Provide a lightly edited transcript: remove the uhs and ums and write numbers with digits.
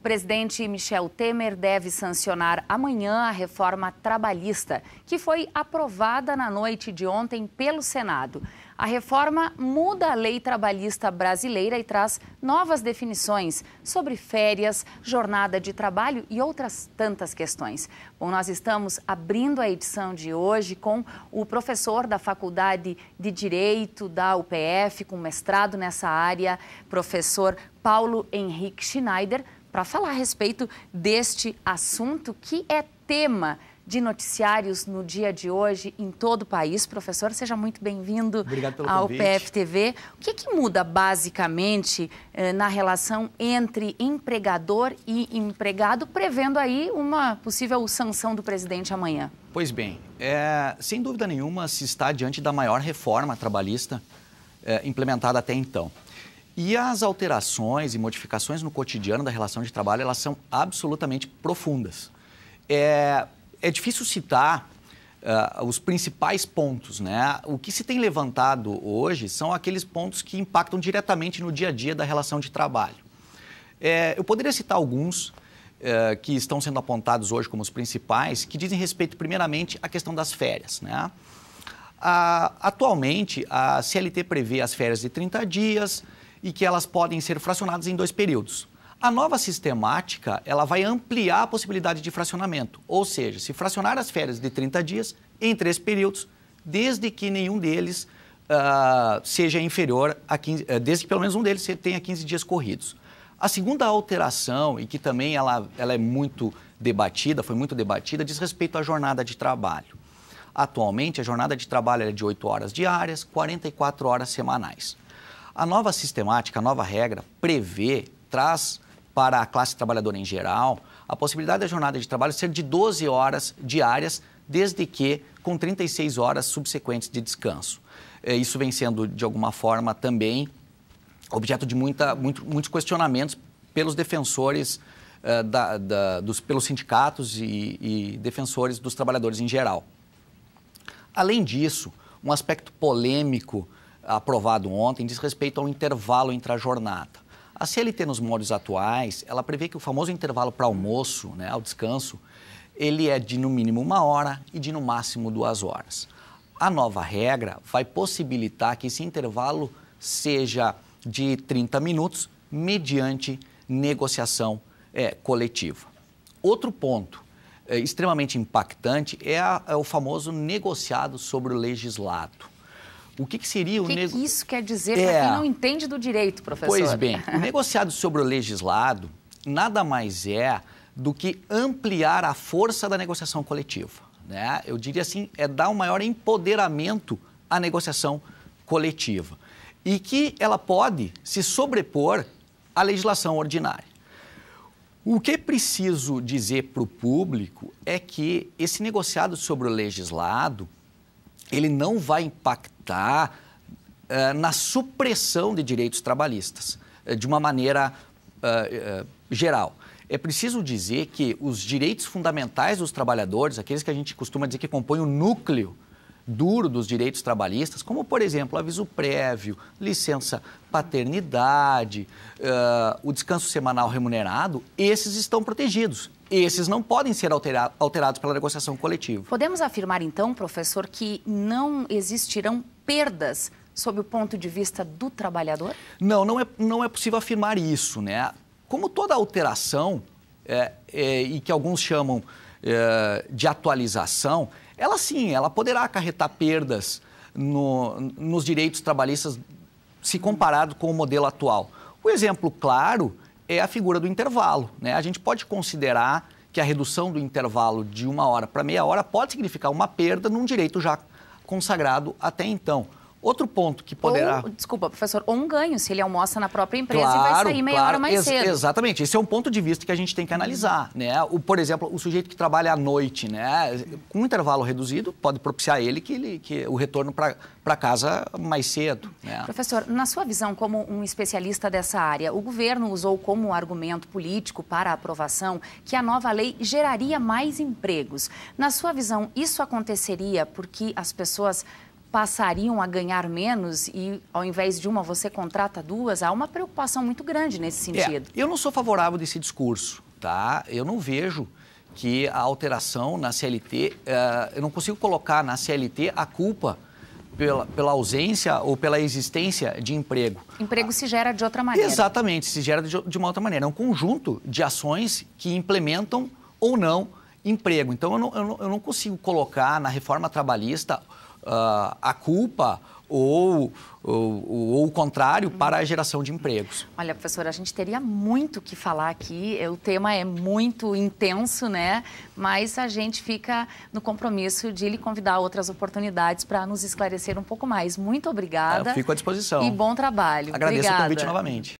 presidente Michel Temer deve sancionar amanhã a reforma trabalhista, que foi aprovada na noite de ontem pelo Senado. A reforma muda a lei trabalhista brasileira e traz novas definições sobre férias, jornada de trabalho e outras tantas questões. Bom, nós estamos abrindo a edição de hoje com o professor da Faculdade de Direito da UPF, com mestrado nessa área, professor Paulo Henrique Schneider, para falar a respeito deste assunto que é tema de noticiários no dia de hoje em todo o país. Professor, seja muito bem-vindo ao UPF TV. O que muda basicamente na relação entre empregador e empregado, prevendo aí uma possível sanção do presidente amanhã? Pois bem, sem dúvida nenhuma se está diante da maior reforma trabalhista implementada até então. E as alterações e modificações no cotidiano da relação de trabalho, elas são absolutamente profundas. É difícil citar os principais pontos, né? O que se tem levantado hoje são aqueles pontos que impactam diretamente no dia a dia da relação de trabalho. Eu poderia citar alguns que estão sendo apontados hoje como os principais, que dizem respeito primeiramente à questão das férias, né? Atualmente, a CLT prevê as férias de 30 dias e que elas podem ser fracionadas em 2 períodos. A nova sistemática, ela vai ampliar a possibilidade de fracionamento, ou seja, se fracionar as férias de 30 dias em 3 períodos, desde que nenhum deles seja inferior a 15, desde que pelo menos um deles tenha 15 dias corridos. A segunda alteração, e que também ela é muito debatida, foi muito debatida, diz respeito à jornada de trabalho. Atualmente, a jornada de trabalho é de 8 horas diárias, 44 horas semanais. A nova sistemática, a nova regra, traz para a classe trabalhadora em geral a possibilidade da jornada de trabalho ser de 12 horas diárias, desde que com 36 horas subsequentes de descanso. Isso vem sendo, de alguma forma, também objeto de muitos questionamentos pelos defensores, pelos sindicatos e defensores dos trabalhadores em geral. Além disso, um aspecto polêmico aprovado ontem diz respeito ao intervalo entre a jornada. A CLT, nos moldes atuais, ela prevê que o famoso intervalo para almoço, né, ao descanso, ele é de no mínimo 1 hora e de no máximo 2 horas. A nova regra vai possibilitar que esse intervalo seja de 30 minutos mediante negociação coletiva. Outro ponto extremamente impactante é o famoso negociado sobre o legislado. O que seria o negociado? O que isso quer dizer para quem não entende do direito, professor? Pois bem, o negociado sobre o legislado nada mais é do que ampliar a força da negociação coletiva, né? Eu diria assim, dar um maior empoderamento à negociação coletiva e que ela pode se sobrepor à legislação ordinária. O que é preciso dizer para o público é que esse negociado sobre o legislado, ele não vai impactar na supressão de direitos trabalhistas, de uma maneira geral. É preciso dizer que os direitos fundamentais dos trabalhadores, aqueles que a gente costuma dizer que compõem o núcleo duro dos direitos trabalhistas, como, por exemplo, aviso prévio, licença paternidade, o descanso semanal remunerado, esses estão protegidos. Esses não podem ser alterados pela negociação coletiva. Podemos afirmar, então, professor, que não existirão perdas sob o ponto de vista do trabalhador? Não é possível afirmar isso, né? Como toda alteração, e que alguns chamam de atualização, ela poderá acarretar perdas nos direitos trabalhistas se comparado com o modelo atual. O exemplo claro é a figura do intervalo, né? A gente pode considerar que a redução do intervalo de 1 hora para meia hora pode significar uma perda num direito já consagrado até então. Outro ponto que poderá... Desculpa, professor, ou um ganho, se ele almoça na própria empresa e vai sair meia hora mais cedo. Exatamente, esse é um ponto de vista que a gente tem que analisar, né? Por exemplo, o sujeito que trabalha à noite, né? Com um intervalo reduzido, pode propiciar que o retorno para casa mais cedo, né? Professor, na sua visão como um especialista dessa área, o governo usou como argumento político para a aprovação que a nova lei geraria mais empregos. Na sua visão, isso aconteceria porque as pessoas passariam a ganhar menos e, ao invés de uma, você contrata duas? Há uma preocupação muito grande nesse sentido. Eu não sou favorável desse discurso, tá? Eu não vejo que a alteração na CLT, eu não consigo colocar na CLT a culpa pela ausência ou pela existência de emprego. Emprego se gera de outra maneira. Exatamente, se gera de uma outra maneira. É um conjunto de ações que implementam ou não emprego. Então, eu não consigo colocar na reforma trabalhista a culpa ou o contrário para a geração de empregos. Olha, professora, a gente teria muito que falar aqui, o tema é muito intenso, né? Mas a gente fica no compromisso de lhe convidar a outras oportunidades para nos esclarecer um pouco mais. Muito obrigada. Eu fico à disposição. E bom trabalho. Agradeço Obrigada. o convite novamente.